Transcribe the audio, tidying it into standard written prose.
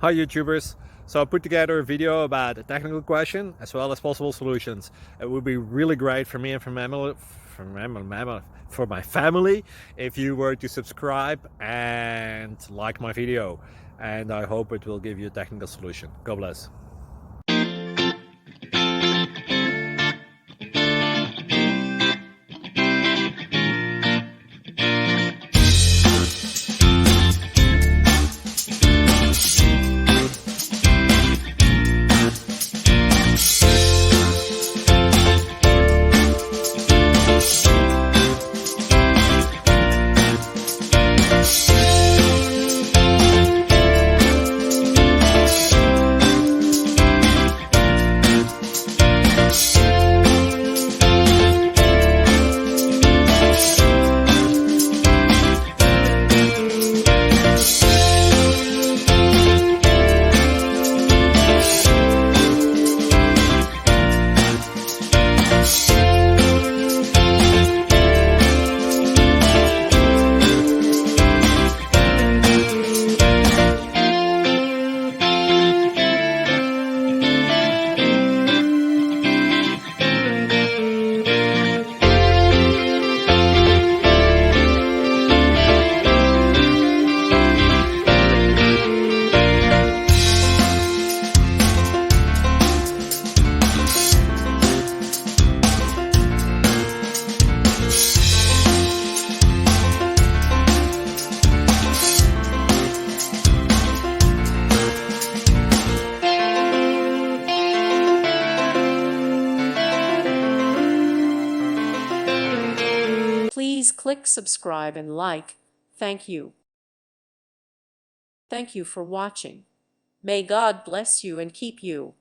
Hi YouTubers! So I put together a video about a technical question as well as possible solutions. It would be really great for me and for my family if you were to subscribe and like my video, and I hope it will give you a technical solution. God bless. Please click subscribe and like. Thank you. Thank you for watching. May God bless you and keep you.